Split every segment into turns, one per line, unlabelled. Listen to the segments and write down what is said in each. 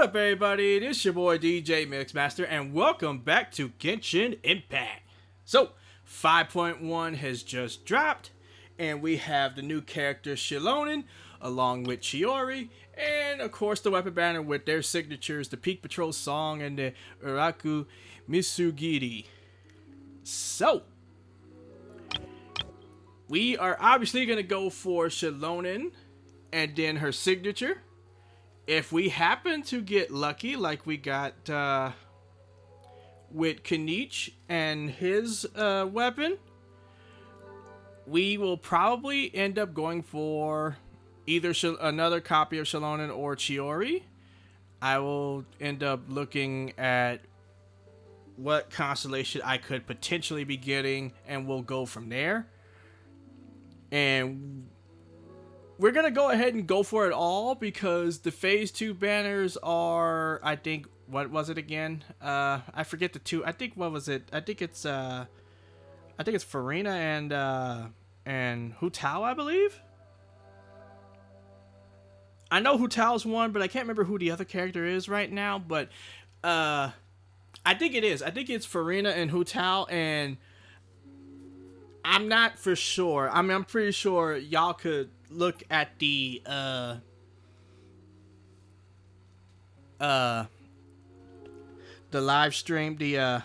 up, everybody? This your boy DJ Mixmaster, and welcome back to Genshin Impact. So, 5.1 has just dropped, and we have the new character XILONEN, along with Chiori, and of course the weapon banner with their signatures, the Peak Patrol song, and the Uraku Misugiri. So, we are obviously going to go for XILONEN, and then her signature. If we happen to get lucky, like we got with Kanich and his weapon, we will probably end up going for either another copy of XILONEN or Chiori. I will end up looking at what constellation I could potentially be getting, and we'll go from there. And we're going to go ahead and go for it all because the Phase 2 banners are, I think, what was it again? I forget the two. I think, what was it? I think it's Farina and Hu Tao, I believe. I know Hu Tao's one, but I can't remember who the other character is right now, but I think it is. I think it's Farina and Hu Tao, and I'm not for sure. I mean, I'm pretty sure y'all could look at the live stream, for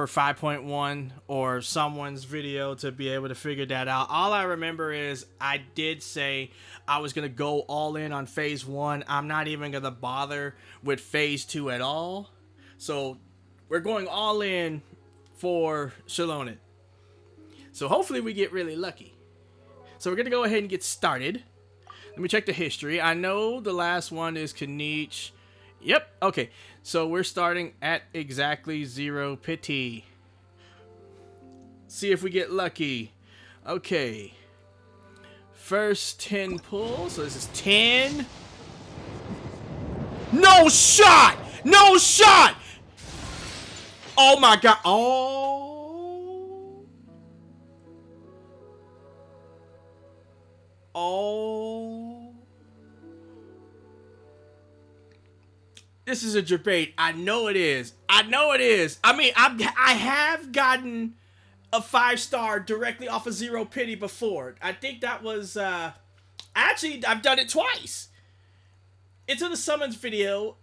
5.1 or someone's video to be able to figure that out. All I remember is I did say I was going to go all in on Phase 1. I'm not even going to bother with Phase 2 at all. So we're going all in for XILONEN. So hopefully we get really lucky. So we're going to go ahead and get started. Let me check the history. I know the last one is Kanich. Yep, okay. So we're starting at exactly 0 pity. See if we get lucky. Okay. First 10 pulls. So this is 10. No shot! No shot! Oh my god. Oh. Oh. This is a debate. I know it is. I know it is. I mean, I have gotten a 5-star directly off of 0 pity before. I think that was, actually, I've done it twice. It's in the summons video,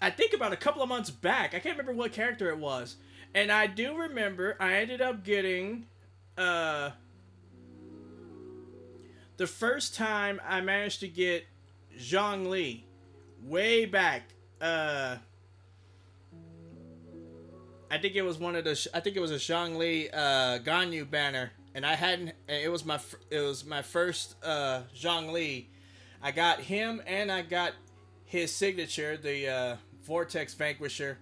I think about a couple of months back. I can't remember what character it was. And I do remember I ended up getting, the first time I managed to get Zhongli way back, I think it was a Zhongli Ganyu banner, and I hadn't. It was my first Zhongli. I got him, and I got his signature, the Vortex Vanquisher.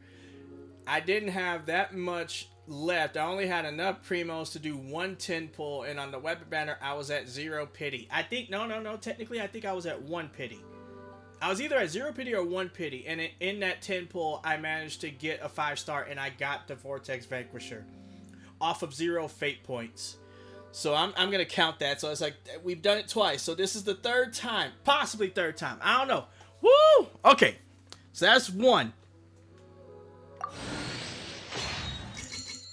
I didn't have that much left. I only had enough primos to do 1 10 pull, and on the weapon banner I was at 0 pity. I think no. Technically, I think I was at 1 pity. I was either at 0 pity or 1 pity, and in that 10 pull, I managed to get a 5-star, and I got the Vortex Vanquisher off of 0 fate points. So I'm gonna count that. So it's like we've done it twice. So this is the third time, possibly third time. I don't know. Woo! Okay, so that's 1.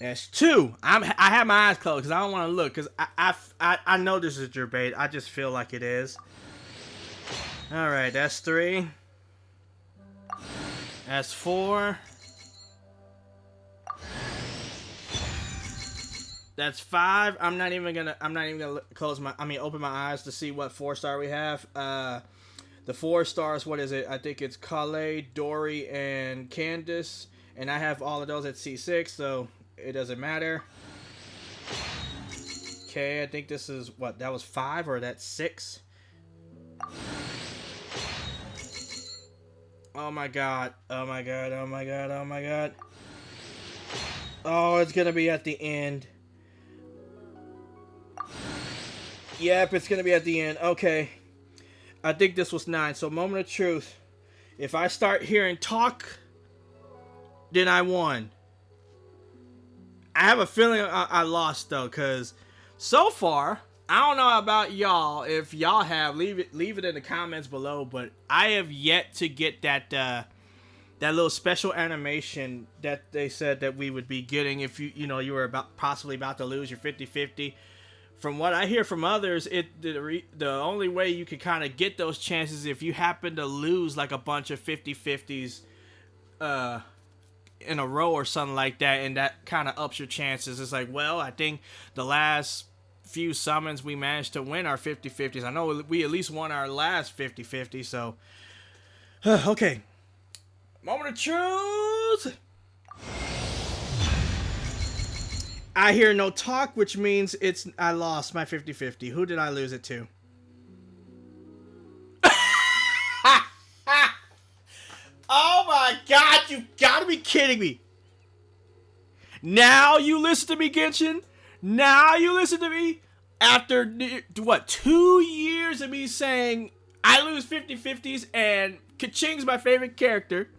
That's 2. I have my eyes closed because I don't want to look because I know this is your bait. I just feel like it is. All right, that's 3. That's 4. That's 5. I'm not even gonna open my eyes to see what 4-star we have. The 4 stars. What is it? I think it's Kale, Dory, and Candace, and I have all of those at C6, so it doesn't matter. Okay, I think this is what, that was 5 or that's 6. Oh my god. Oh my god. Oh my god. Oh my god. Oh, it's gonna be at the end. Yep, it's gonna be at the end. Okay. I think this was 9. So, moment of truth. If I start hearing talk, then I won. I have a feeling I lost, though, because so far, I don't know about y'all. If y'all have, leave it in the comments below. But I have yet to get that that little special animation that they said that we would be getting if you were possibly about to lose your 50-50. From what I hear from others, the only way you could kind of get those chances if you happen to lose like a bunch of 50-50s in a row or something like that, and that kind of ups your chances. It's like, well, I think the last few summons we managed to win our 50-50s. I know we at least won our last 50-50, so okay. Moment of truth. I hear no talk, which means I lost my 50-50. Who did I lose it to? Oh my god, you gotta be kidding me. Now you listen to me, Genshin? Now you listen to me? After, what, 2 years of me saying I lose 50-50s and Kaching's my favorite character,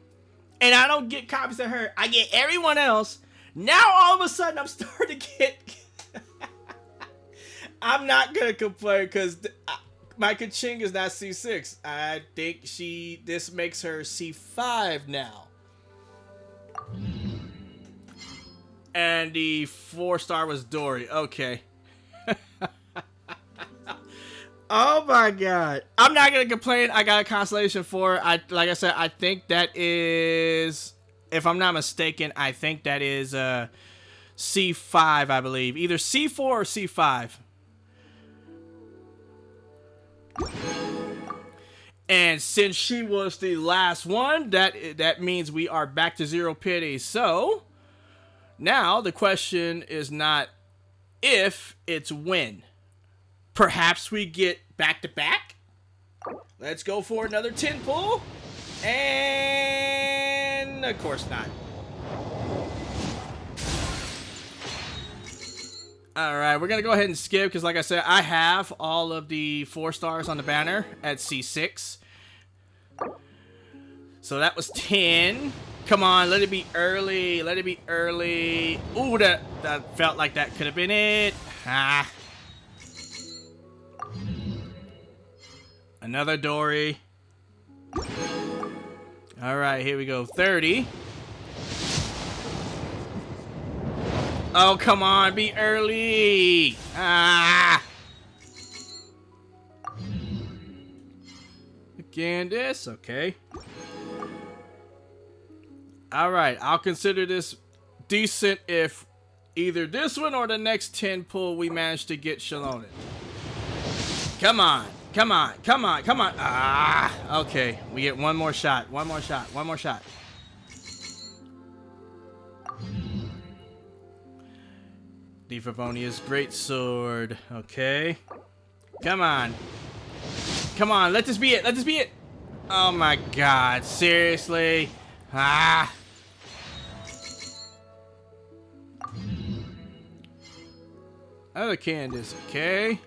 and I don't get copies of her, I get everyone else. Now all of a sudden I'm starting to get... I'm not gonna complain because my Kaching is not C6. I think this makes her C5 now. And the 4-star was Dory. Okay. Oh my god. I'm not gonna complain. I got a constellation 4. Like I said, I think that is, if I'm not mistaken, I think that is C5, I believe. Either C4 or C5. And since she was the last one, that means we are back to 0 pity. So now the question is not if, it's when. Perhaps we get back-to-back? Let's go for another 10 pull. And of course not. Alright, we're going to go ahead and skip because, like I said, I have all of the 4 stars on the banner at C6. So that was 10. Come on, let it be early. Let it be early. Ooh, that felt like that could have been it. Ah. Another Dory. Alright, here we go. 30. Oh, come on, be early. Ah. Again, this. Okay. Alright, I'll consider this decent if either this one or the next 10 pull we manage to get XILONEN. Come on. Come on, come on, come on. Ah, okay. We get one more shot. One more shot. One more shot. The Favonia's Greatsword. Okay. Come on. Come on, let this be it. Let this be it. Oh my god, seriously? Ah. Other Candace, okay.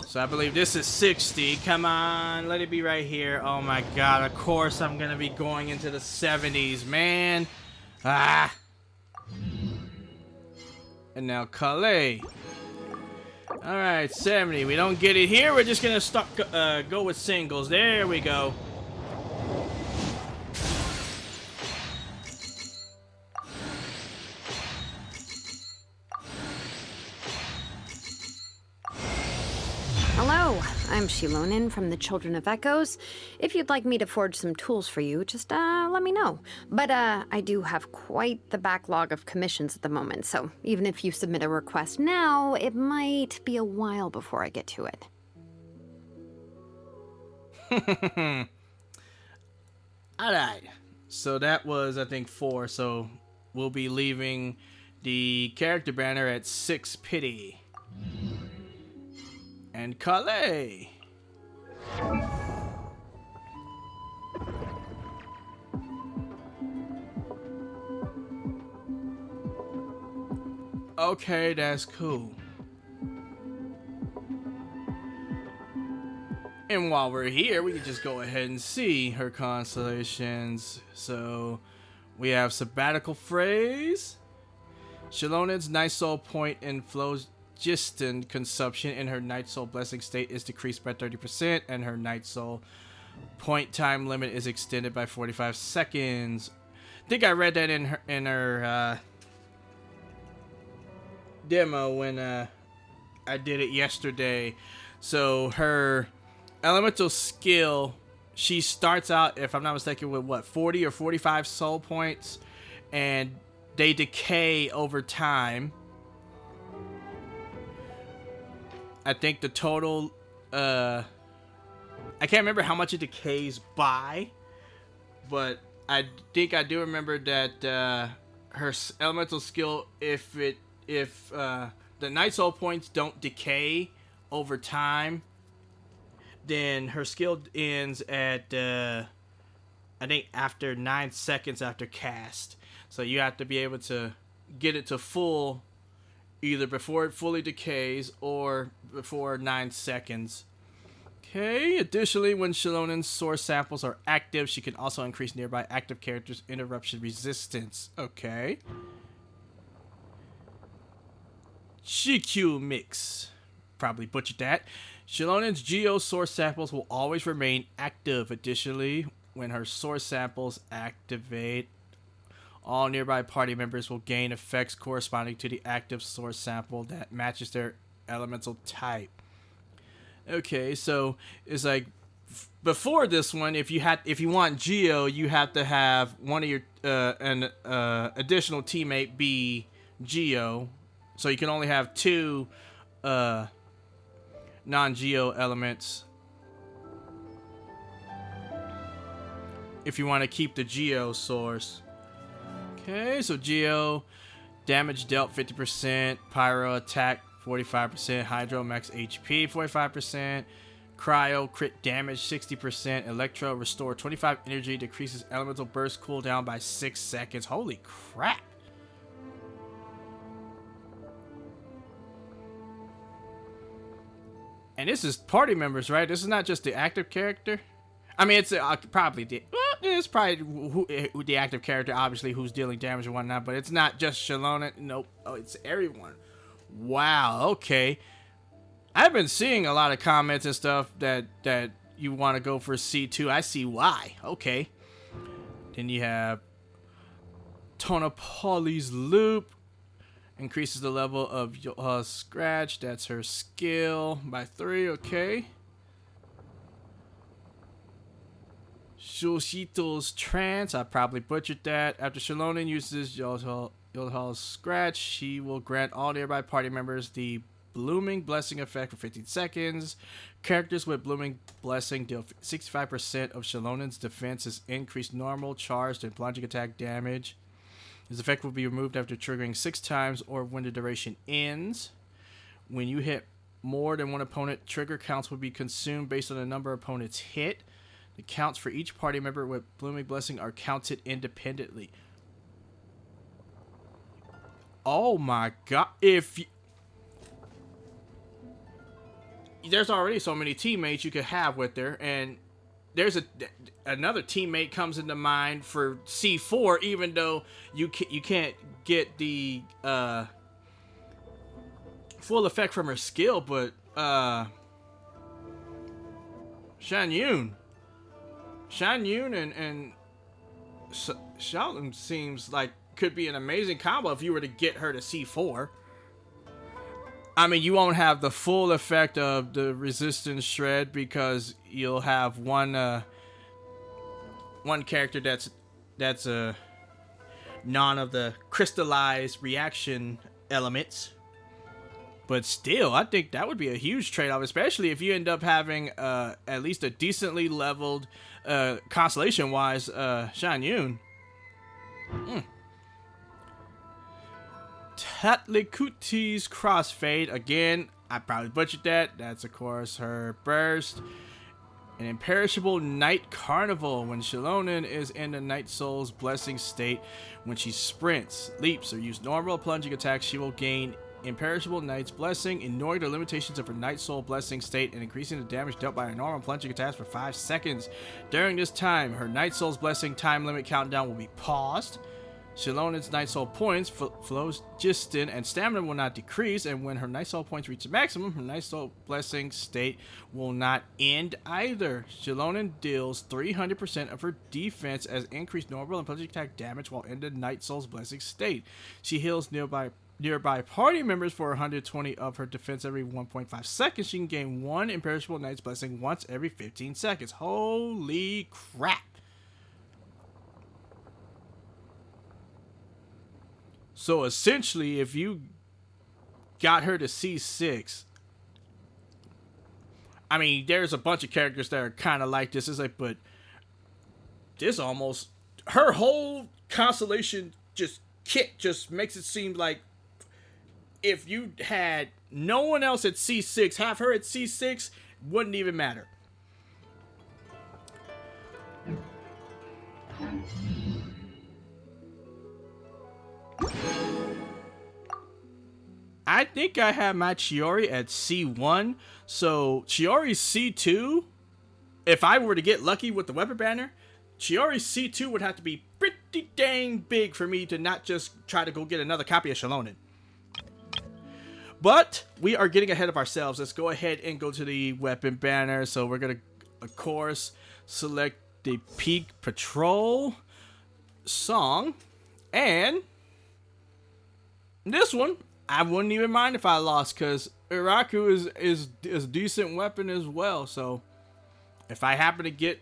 So I believe this is 60. Come on, let it be right here. Oh my god, of course I'm gonna be going into the 70s, man. Ah. And now Calais. Alright, 70. We don't get it here. We're just gonna go with singles. There we go.
Hello, I'm XILONEN from the Children of Echoes. If you'd like me to forge some tools for you, just let me know. But I do have quite the backlog of commissions at the moment, so even if you submit a request now, it might be a while before I get to it.
Alright, so that was, I think, 4, so we'll be leaving the character banner at 6 pity. And Calais. Okay, that's cool. And while we're here, we can just go ahead and see her constellations. So we have Sabbatical Phrase, XILONEN's Nice Soul Point, and Flo's phlogiston consumption in her Night Soul Blessing state is decreased by 30%, and her Night Soul point time limit is extended by 45 seconds. I think I read that in her demo when I did it yesterday. So her elemental skill, she starts out, if I'm not mistaken, with what, 40 or 45 soul points, and they decay over time. I think the total, I can't remember how much it decays by, but I think I do remember that her elemental skill, if the Night Soul points don't decay over time, then her skill ends at I think after 9 seconds after cast. So you have to be able to get it to full either before it fully decays or before 9 seconds. Okay, additionally, when XILONEN's source samples are active, she can also increase nearby active characters' interruption resistance. Okay. GQ Mix. Probably butchered that. XILONEN's Geo source samples will always remain active. Additionally, when her source samples activate, all nearby party members will gain effects corresponding to the active source sample that matches their elemental type. Okay, so it's like before this one, if you want Geo, you have to have one of your an additional teammate be Geo, so you can only have 2 non-Geo elements if you want to keep the Geo source. Okay, so Geo, damage dealt 50%, Pyro attack 45%, Hydro max HP 45%, Cryo crit damage 60%, Electro restore 25 energy, decreases elemental burst cooldown by 6 seconds. Holy crap! And this is party members, right? This is not just the active character. I mean, it's probably the active character, obviously, who's dealing damage and whatnot. But it's not just XILONEN. Nope. Oh, it's everyone. Wow. Okay. I've been seeing a lot of comments and stuff that you want to go for C2. I see why. Okay. Then you have Tonopoli's Loop. Increases the level of Scratch. That's her skill by 3. Okay. Shoshito's Trance. I probably butchered that. After XILONEN uses Yolhal's Scratch, she will grant all nearby party members the Blooming Blessing effect for 15 seconds. Characters with Blooming Blessing deal 65% of XILONEN's defense increased normal, charged, and plunging attack damage. This effect will be removed after triggering 6 times or when the duration ends. When you hit more than one opponent, trigger counts will be consumed based on the number of opponents hit. The counts for each party member with Blooming Blessing are counted independently. Oh my god. There's already so many teammates you could have with her, and there's another teammate comes into mind for C4, even though you can't get the full effect from her skill, but Shan Yun and XILONEN seems like could be an amazing combo if you were to get her to C4. I mean, you won't have the full effect of the resistance shred because you'll have one character that's none of the crystallized reaction elements. But still, I think that would be a huge trade-off, especially if you end up having at least a decently leveled constellation-wise Shan Yun. Tatlikuti's Crossfade. Again, I probably butchered that. That's, of course, her burst. An imperishable Night Carnival. When XILONEN is in the Night Soul's Blessing state, when she sprints, leaps, or uses normal plunging attacks, she will gain Imperishable Night's Blessing, ignoring the limitations of her Night Soul Blessing state and increasing the damage dealt by her normal plunging attacks for 5 seconds. During this time, her Night Soul's Blessing time limit countdown will be paused. Shilonen's Night Soul points flows distant and stamina will not decrease, and when her Night Soul points reach the maximum, her Night Soul blessing state will not end either. Shilonen deals 300% of her defense as increased normal and punch attack damage while in the Night Soul's blessing state. She heals nearby party members for 120 of her defense every 1.5 seconds. She can gain one imperishable Knight's Blessing once every 15 seconds. Holy crap. So essentially, if you got her to C6, I mean, there's a bunch of characters that are kind of like this. It's like, but this almost, her whole constellation kit just makes it seem like if you had no one else at C6, have her at C6, wouldn't even matter. I think I have my Chiori at C1, so Chiori's C2, if I were to get lucky with the weapon banner, Chiori's C2 would have to be pretty dang big for me to not just try to go get another copy of Shilonen. But we are getting ahead of ourselves. Let's go ahead and go to the weapon banner. So we're going to, of course, select the Peak Patrol song. And this one, I wouldn't even mind if I lost, because Iraku is a decent weapon as well. So if I happen to get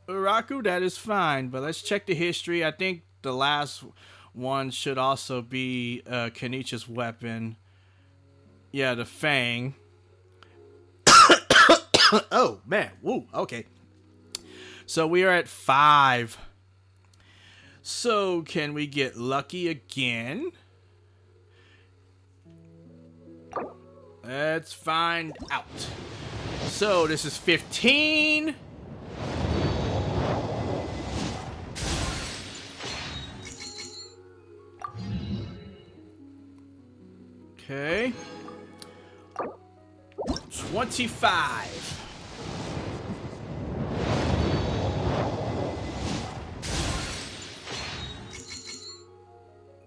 Iraku, that is fine. But let's check the history. I think the last one should also be Kenichi's weapon. Yeah, the Fang. Oh, man. Woo. Okay. So we are at 5. So can we get lucky again? Let's find out. So this is 15. Okay. 25.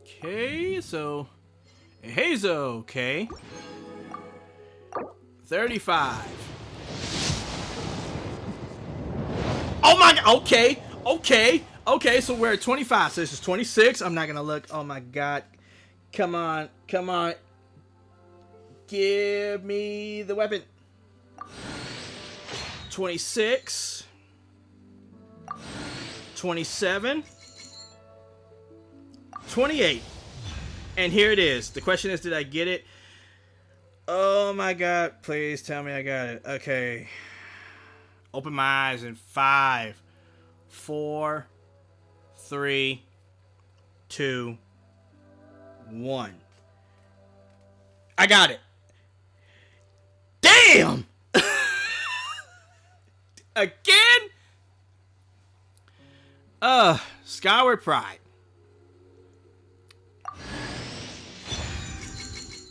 Okay, so Hazo, okay. 35. Oh my god, okay, so we're at 25, so this is 26. I'm not gonna look, oh my god. Come on. Give me the weapon. 26. 27. 28. And here it is. The question is, did I get it? Oh my god, please tell me I got it. Okay. Open my eyes in 5, 4, 3, 2, 1. I got it. Damn! Again? Skyward Pride.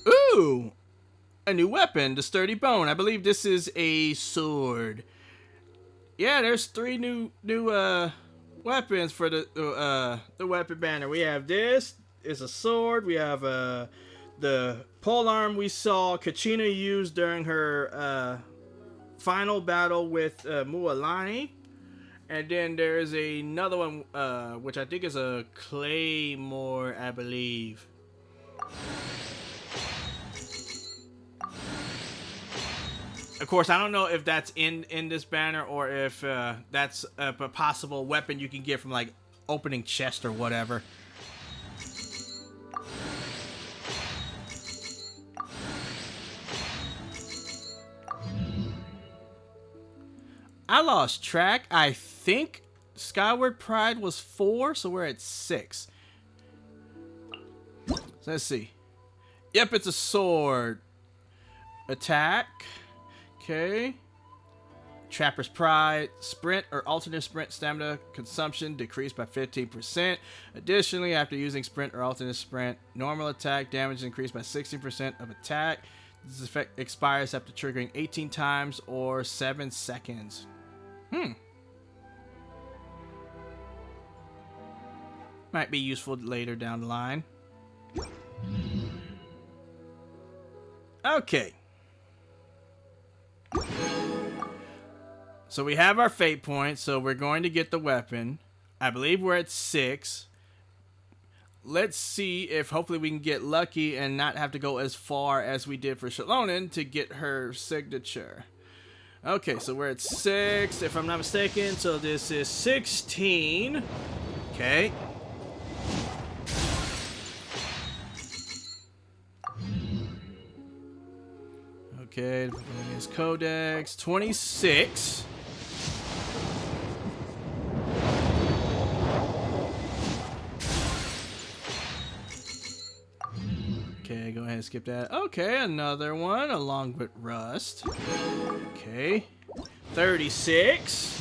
Ooh! A new weapon, the Sturdy Bone. I believe this is a sword. Yeah, there's 3 new weapons for the weapon banner. We have this is a sword. We have the polearm we saw Kachina use during her final battle with Mualani. And then there's another one, which I think is a claymore, I believe. Of course, I don't know if that's in this banner or if that's a possible weapon you can get from like opening chest or whatever. I lost track. I think Skyward Pride was 4, so we're at 6. So let's see. Yep, it's a sword. Attack. Okay. Trapper's Pride. Sprint or alternate sprint stamina consumption decreased by 15%. Additionally, after using sprint or alternate sprint, normal attack damage increased by 60% of attack. This effect expires after triggering 18 times or 7 seconds. Might be useful later down the line. Okay. So we have our fate point, so we're going to get the weapon. I believe we're at 6. Let's see if hopefully we can get lucky and not have to go as far as we did for XILONEN to get her signature. Okay, so we're at 6, if I'm not mistaken. So this is 16. Okay. Okay, his codex. 26. Okay, go ahead and skip that. Okay, another one along with Rust. Okay. 36.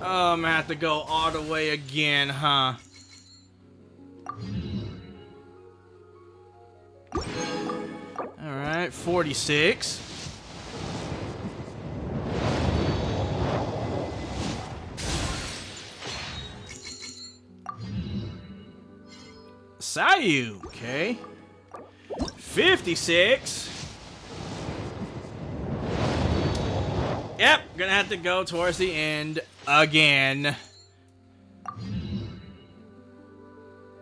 Oh, I'm gonna have to go all the way again, huh? Alright, 46. Sayu, okay. 56. Yep, gonna have to go towards the end again.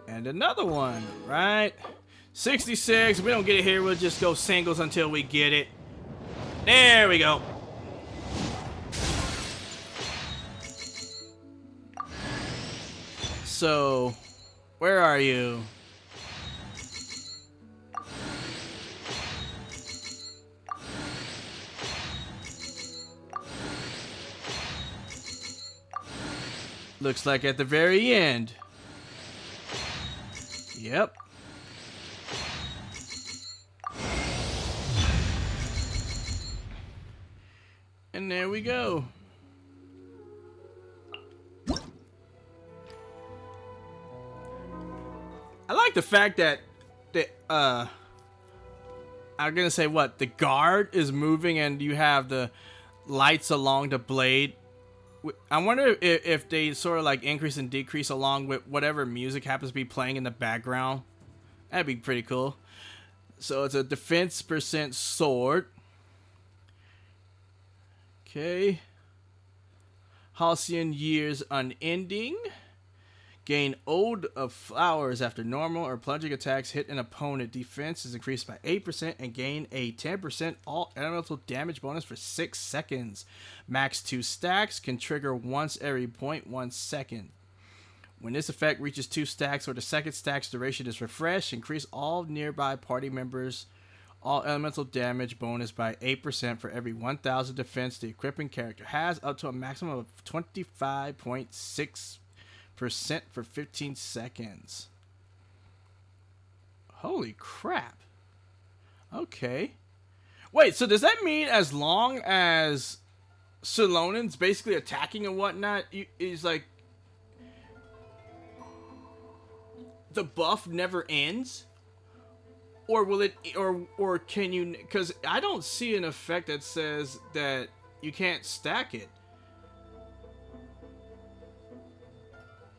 And another one, right? 66. If we don't get it here, we'll just go singles until we get it. There we go. So, where are you? Looks like at the very end. Yep. And there we go. I like the fact that I'm gonna say what, the guard is moving and you have the lights along the blade. I wonder if they sort of like increase and decrease along with whatever music happens to be playing in the background. That'd be pretty cool. So it's a defense % sword. Okay. Halcyon years unending. Gain Ode of Flowers after normal or plunging attacks hit an opponent. Defense is increased by 8% and gain a 10% all elemental damage bonus for 6 seconds. Max 2 stacks, can trigger once every 0.1 second. When this effect reaches 2 stacks or the second stack's duration is refreshed, increase all nearby party members' all elemental damage bonus by 8% for every 1,000 defense the equipping character has, up to a maximum of 25.6% for 15 seconds. Holy crap. Okay. Wait, so does that mean as long as XILONEN's basically attacking and whatnot, is like the buff never ends? Or will it, or can you, because I don't see an effect that says that you can't stack it.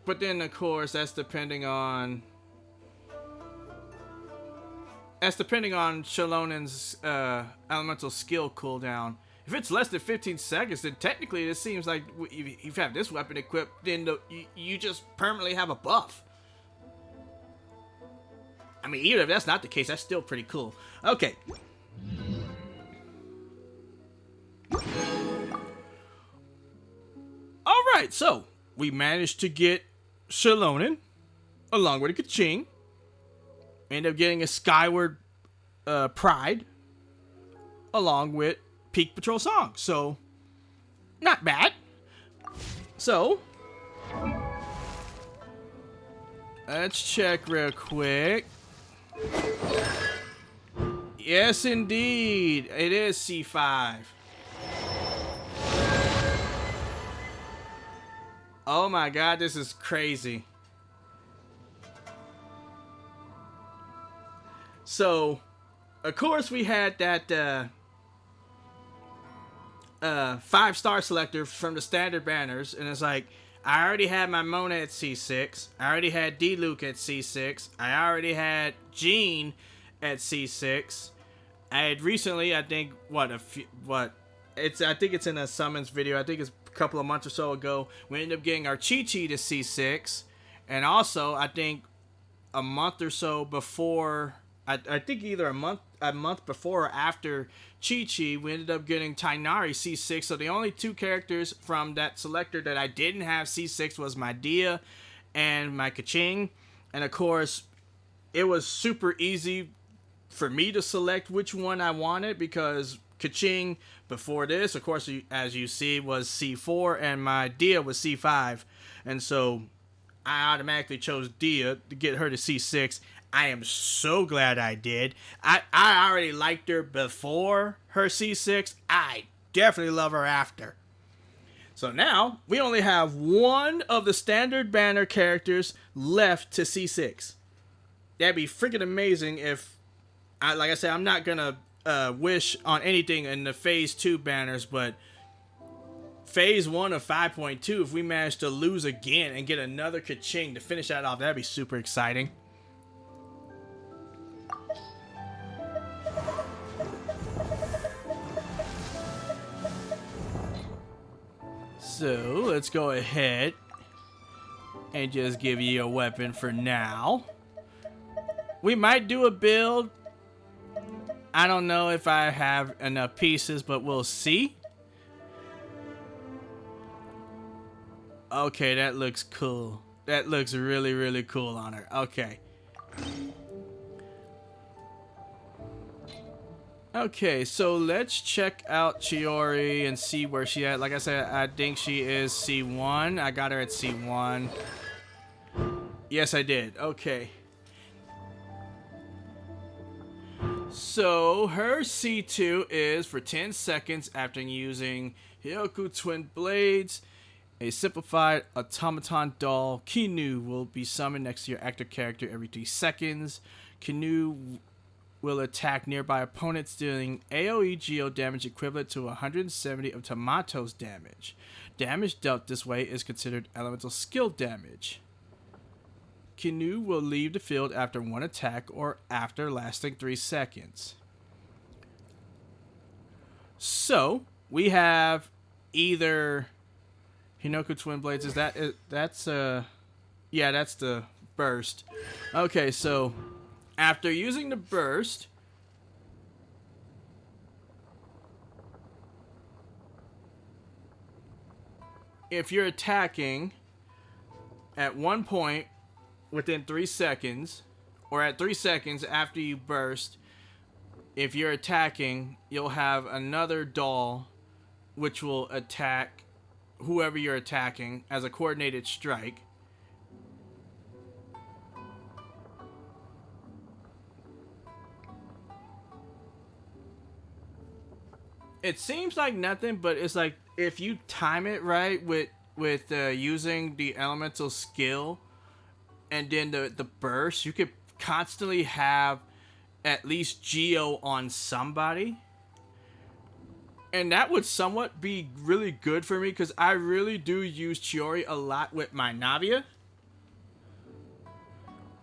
But then, of course, that's depending on XILONEN's elemental skill cooldown. If it's less than 15 seconds, then technically it seems like if you have this weapon equipped, then you just permanently have a buff. I mean, even if that's not the case, that's still pretty cool. Okay. Alright, so we managed to get XILONEN along with a Kaching. End up getting a Skyward Pride along with Peak Patrol Song. So, not bad. So, let's check real quick. Yes, indeed. It is C5. Oh my god, this is crazy. So, of course we had that 5-star selector from the standard banners, and it's like, I already had my Mona at C6. I already had D-Luke at C6. I already had Jean at C6. I had recently, I think, I think it's in a summons video. I think it's a couple of months or so ago. We ended up getting our Chi-Chi to C6. And also, I think a month or so before, I think either a month before or after Chi-Chi, we ended up getting Tainari C6. So the only two characters from that selector that I didn't have C6 was my Dia and my Kaching. And of course, it was super easy for me to select which one I wanted because Kaching before this, of course, as you see, was C4 and my Dia was C5. And so I automatically chose Dia to get her to C6. I am so glad I did. I already liked her before her C6. I definitely love her after. So now, we only have one of the standard banner characters left to C6. That'd be freaking amazing if, like I said, I'm not going to wish on anything in the Phase 2 banners, but Phase 1 of 5.2, if we manage to lose again and get another Kaching to finish that off, that'd be super exciting. So, let's go ahead and just give you a weapon for now. We might do a build. I don't know if I have enough pieces, but we'll see. Okay, that looks cool. That looks really, really cool on her. Okay. Okay, so let's check out Chiori and see where she at. Like I said, I think she is C1. I got her at C1. Yes, I did. Okay. So, her C2 is for 10 seconds after using Hyoku Twin Blades. A simplified automaton doll, Kinu, will be summoned next to your active character every 3 seconds. Kinu will attack nearby opponents, dealing AoE geo damage equivalent to 170 of Tomato's damage. Damage dealt this way is considered elemental skill damage. Kinu will leave the field after one attack or after lasting 3 seconds. So, we have either Hinoku Twin Blades, that's the burst. Okay, so after using the burst, if you're attacking at one point within 3 seconds, or at 3 seconds after you burst, if you're attacking, you'll have another doll which will attack whoever you're attacking as a coordinated strike. It seems like nothing, but it's like if you time it right with using the elemental skill and then the burst, you could constantly have at least Geo on somebody. And that would somewhat be really good for me because I really do use Chiori a lot with my Navia.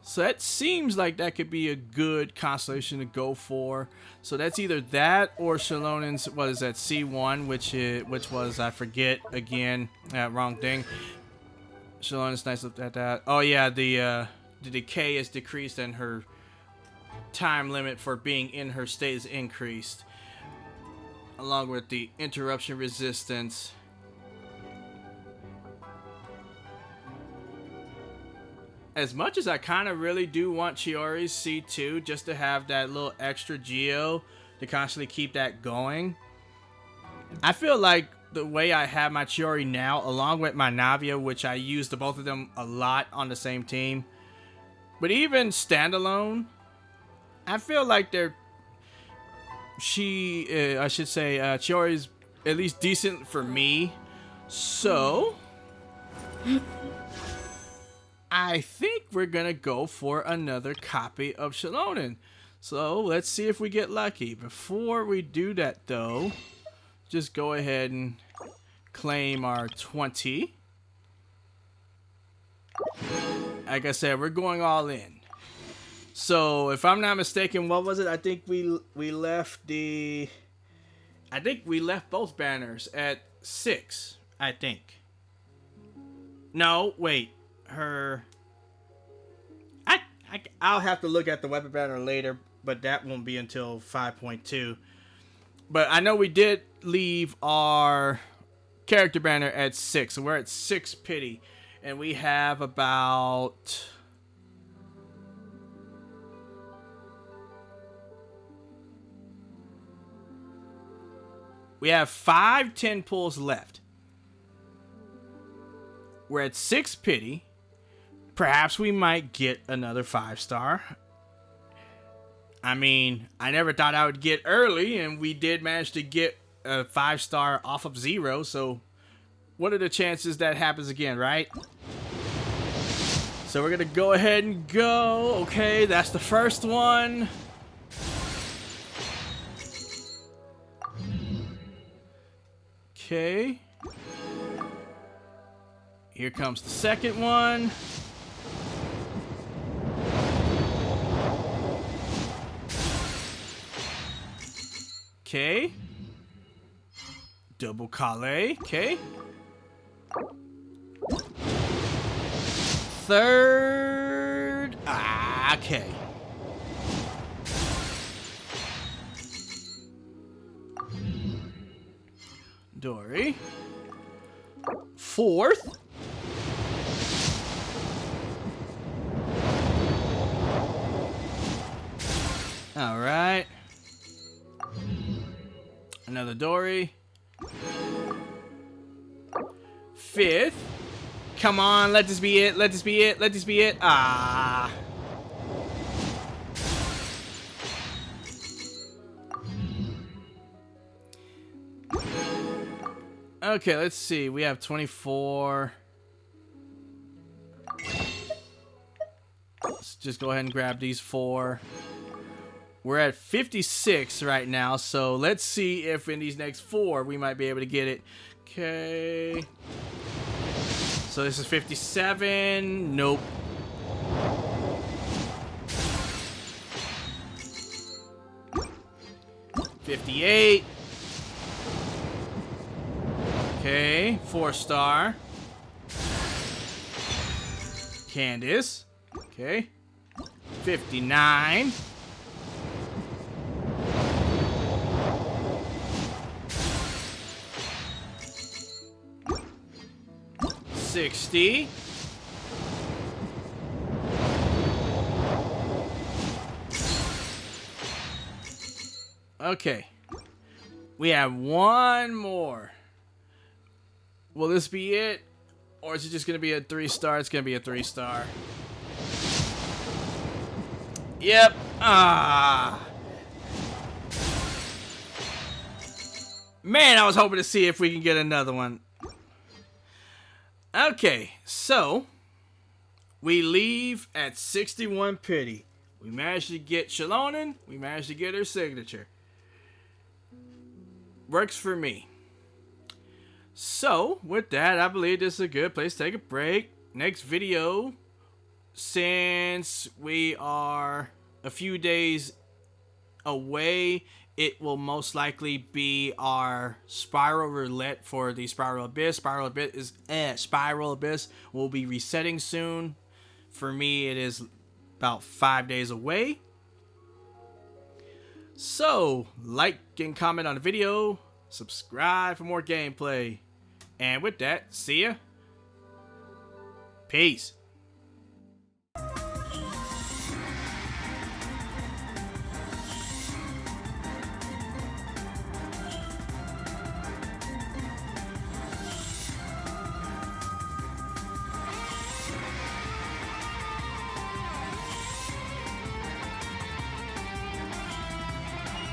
So that seems like that could be a good constellation to go for. So that's either that or XILONEN's, what is that, C1, which was, I forget, again, wrong thing. XILONEN's nice look at that. Oh yeah, the decay is decreased and her time limit for being in her state is increased, along with the interruption resistance. As much as I kind of really do want Chiori's C2 just to have that little extra Geo to constantly keep that going, I feel like the way I have my Chiori now, along with my Navia, which I use the both of them a lot on the same team, but even standalone, I feel like Chiori's at least decent for me. So I think we're gonna go for another copy of XILONEN. So let's see if we get lucky. Before we do that though, just go ahead and claim our 20. Like I said, we're going all in. So if I'm not mistaken, what was it? I think we left both banners at 6. I think. No, wait. I'll have to look at the weapon banner later, but that won't be until 5.2. But I know we did leave our character banner at 6, so we're at 6 pity, and we have about... We have 5 10 pulls left. We're at 6 pity. Perhaps we might get another 5-star. I mean, I never thought I would get early, and we did manage to get a 5-star off of 0, so what are the chances that happens again, right? So we're gonna go ahead and go. Okay, that's the first one. Okay. Here comes the second one. Okay. Double Calais. Okay. Third. Okay. Dory. Fourth. All right. Another Dory. Fifth. Come on, let this be it. Let this be it. Let this be it. Ah. Okay, let's see. We have 24. Let's just go ahead and grab these 4. We're at 56 right now, so let's see if in these next 4 we might be able to get it. Okay. So this is 57. Nope. $58. Okay, 4-star. Candace. Okay. 59. $60. Okay. We have one more. Will this be it? Or is it just going to be a 3-star? It's going to be a 3-star. Yep. Ah. Man, I was hoping to see if we can get another one. Okay, so we leave at 61 pity. We managed to get XILONEN. We managed to get her signature. Works for me. So, with that, I believe this is a good place to take a break. Next video, since we are a few days away, it will most likely be our Spiral Roulette for the Spiral Abyss. Spiral Abyss will be resetting soon. For me, it is about 5 days away. So, like and comment on the video. Subscribe for more gameplay. And with that, see ya. Peace.